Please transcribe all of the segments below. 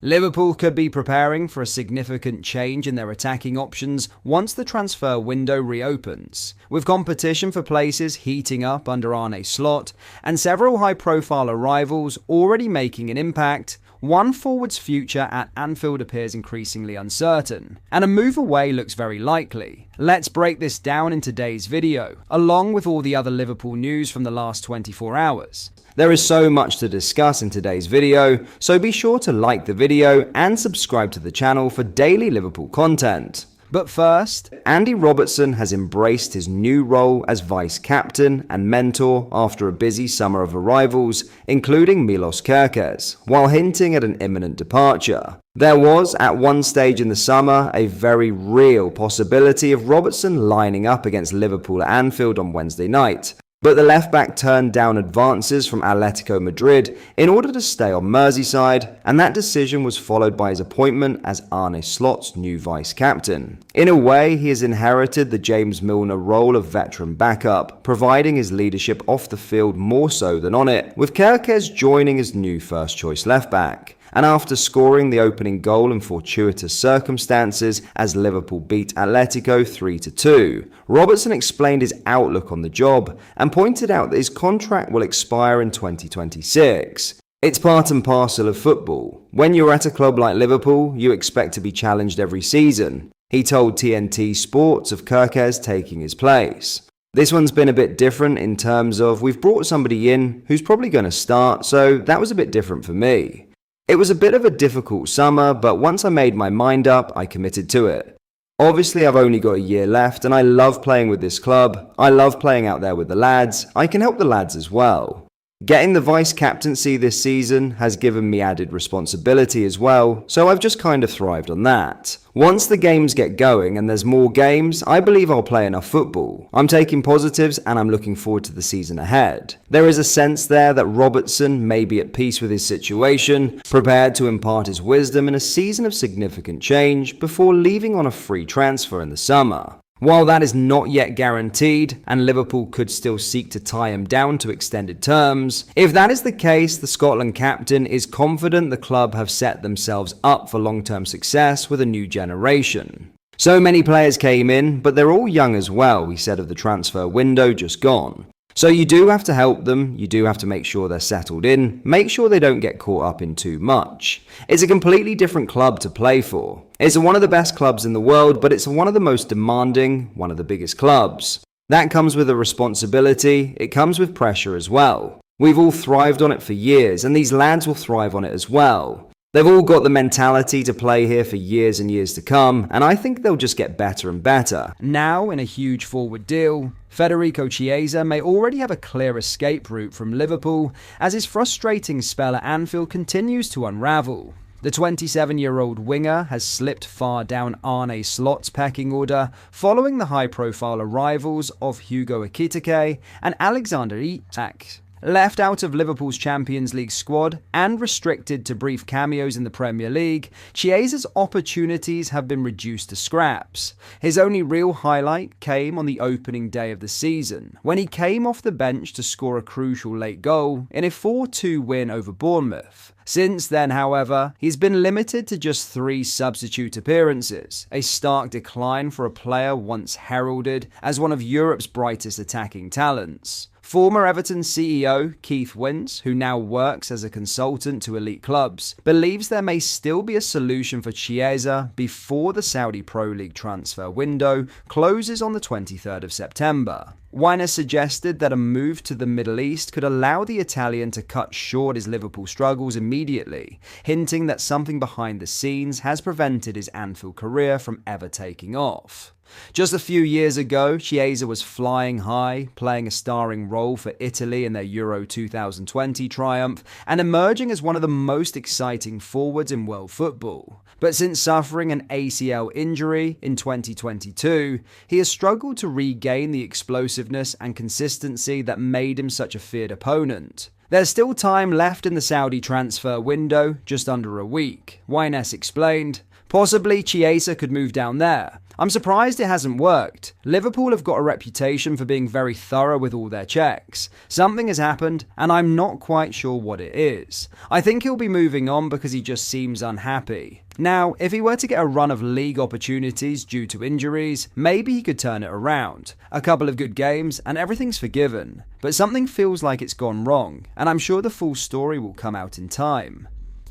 Liverpool could be preparing for a significant change in their attacking options once the transfer window reopens, with competition for places heating up under Arne Slot and several high-profile arrivals already making an impact. One forward's future at Anfield appears increasingly uncertain, and a move away looks very likely. Let's break this down in today's video, along with all the other Liverpool news from the last 24 hours. There is so much to discuss in today's video, so be sure to like the video and subscribe to the channel for daily Liverpool content. But first, Andy Robertson has embraced his new role as vice-captain and mentor after a busy summer of arrivals, including Milos Kerkez, while hinting at an imminent departure. There was, at one stage in the summer, a very real possibility of Robertson lining up against Liverpool at Anfield on Wednesday night. But the left-back turned down advances from Atletico Madrid in order to stay on Merseyside, and that decision was followed by his appointment as Arne Slot's new vice-captain. In a way, he has inherited the James Milner role of veteran backup, providing his leadership off the field more so than on it, with Kerkez joining as new first-choice left-back. And after scoring the opening goal in fortuitous circumstances as Liverpool beat Atletico 3-2, Robertson explained his outlook on the job and pointed out that his contract will expire in 2026. It's part and parcel of football. When you're at a club like Liverpool, you expect to be challenged every season. He told TNT Sports of Kerkez taking his place. This one's been a bit different in terms of we've brought somebody in who's probably going to start, so that was a bit different for me. It was a bit of a difficult summer, but once I made my mind up, I committed to it. Obviously, I've only got a year left, and I love playing with this club. I love playing out there with the lads. I can help the lads as well. Getting the vice-captaincy this season has given me added responsibility as well, so I've just kind of thrived on that. Once the games get going and there's more games, I believe I'll play enough football. I'm taking positives and I'm looking forward to the season ahead. There is a sense there that Robertson may be at peace with his situation, prepared to impart his wisdom in a season of significant change before leaving on a free transfer in the summer. While that is not yet guaranteed, and Liverpool could still seek to tie him down to extended terms, if that is the case, the Scotland captain is confident the club have set themselves up for long-term success with a new generation. So many players came in, but they're all young as well, he said of the transfer window just gone. So you do have to help them, you do have to make sure they're settled in, make sure they don't get caught up in too much. It's a completely different club to play for. It's one of the best clubs in the world, but it's one of the most demanding, one of the biggest clubs. That comes with a responsibility, it comes with pressure as well. We've all thrived on it for years, and these lads will thrive on it as well. They've all got the mentality to play here for years and years to come, and I think they'll just get better and better. Now, in a huge forward deal, Federico Chiesa may already have a clear escape route from Liverpool as his frustrating spell at Anfield continues to unravel. The 27-year-old winger has slipped far down Arne Slot's pecking order following the high-profile arrivals of Hugo Ekitike and Alexander Isak. Left out of Liverpool's Champions League squad and restricted to brief cameos in the Premier League, Chiesa's opportunities have been reduced to scraps. His only real highlight came on the opening day of the season, when he came off the bench to score a crucial late goal in a 4-2 win over Bournemouth. Since then, however, he's been limited to just 3 substitute appearances, a stark decline for a player once heralded as one of Europe's brightest attacking talents. Former Everton CEO Keith Wince, who now works as a consultant to elite clubs, believes there may still be a solution for Chiesa before the Saudi Pro League transfer window closes on the 23rd of September. Weiner suggested that a move to the Middle East could allow the Italian to cut short his Liverpool struggles immediately, hinting that something behind the scenes has prevented his Anfield career from ever taking off. Just a few years ago, Chiesa was flying high, playing a starring role for Italy in their Euro 2020 triumph, and emerging as one of the most exciting forwards in world football. But since suffering an ACL injury in 2022, he has struggled to regain the explosiveness and consistency that made him such a feared opponent. There's still time left in the Saudi transfer window, just under a week. Weiner explained, possibly Chiesa could move down there. I'm surprised it hasn't worked. Liverpool have got a reputation for being very thorough with all their checks. Something has happened, and I'm not quite sure what it is. I think he'll be moving on because he just seems unhappy. Now, if he were to get a run of league opportunities due to injuries, maybe he could turn it around. A couple of good games, and everything's forgiven. But something feels like it's gone wrong, and I'm sure the full story will come out in time.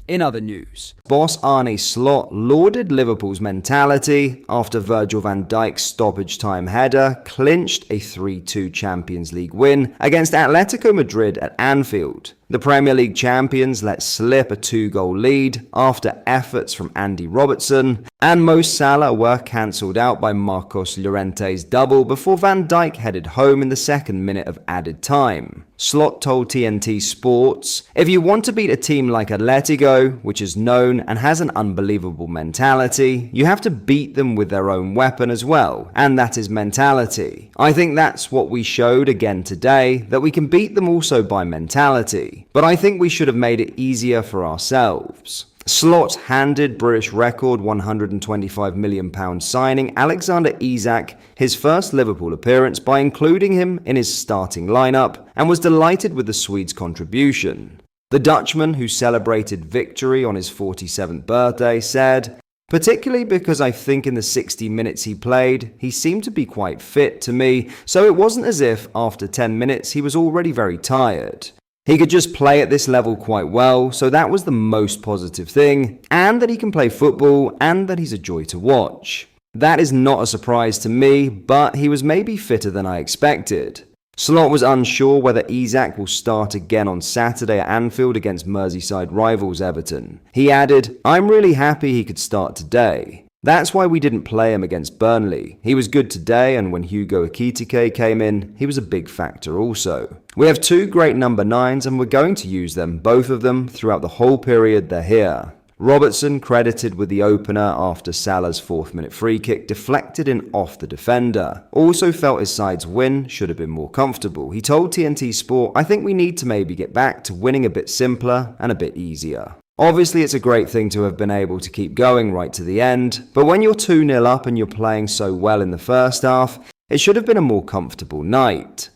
In other news, boss Arne Slot lauded Liverpool's mentality after Virgil van Dijk's stoppage time header clinched a 3-2 Champions League win against Atletico Madrid at Anfield. The Premier League champions let slip a 2-goal lead after efforts from Andy Robertson, and Mo Salah were cancelled out by Marcos Llorente's double before Van Dijk headed home in the second minute of added time. Slot told TNT Sports, "If you want to beat a team like Atletico, which is known and has an unbelievable mentality, you have to beat them with their own weapon as well, and that is mentality. I think that's what we showed again today, that we can beat them also by mentality. But I think we should have made it easier for ourselves." Slot handed British record £125 million signing Alexander Isak his first Liverpool appearance by including him in his starting lineup, and was delighted with the Swede's contribution. The Dutchman, who celebrated victory on his 47th birthday, said, "Particularly because I think in the 60 minutes he played, he seemed to be quite fit to me, so it wasn't as if after 10 minutes he was already very tired. He could just play at this level quite well, so that was the most positive thing, and that he can play football, and that he's a joy to watch. That is not a surprise to me, but he was maybe fitter than I expected." Slot was unsure whether Isak will start again on Saturday at Anfield against Merseyside rivals Everton. He added, "I'm really happy he could start today. That's why we didn't play him against Burnley. He was good today, and when Hugo Ekitike came in, he was a big factor also. We have two great number 9s, and we're going to use them, both of them, throughout the whole period they're here." Robertson, credited with the opener after Salah's 4th-minute free kick deflected in off the defender, also felt his side's win should have been more comfortable. He told TNT Sport, "I think we need to maybe get back to winning a bit simpler and a bit easier." Obviously, it's a great thing to have been able to keep going right to the end, but when you're 2-0 up and you're playing so well in the first half, it should have been a more comfortable night.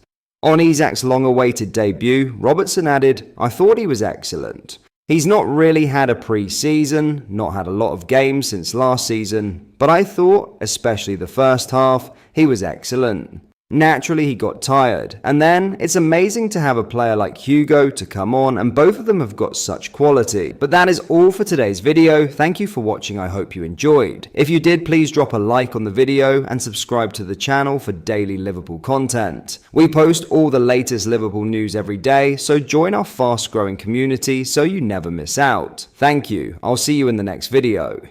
On Isak's long-awaited debut, Robertson added, "I thought he was excellent. He's not really had a pre-season, not had a lot of games since last season, but I thought, especially the first half, he was excellent. Naturally, he got tired, and then it's amazing to have a player like Hugo to come on, and both of them have got such quality." But that is all for today's video. Thank you for watching. I hope you enjoyed. If you did, please drop a like on the video and subscribe to the channel for daily Liverpool content. We post all the latest Liverpool news every day, so join our fast-growing community so you never miss out. Thank you. I'll see you in the next video.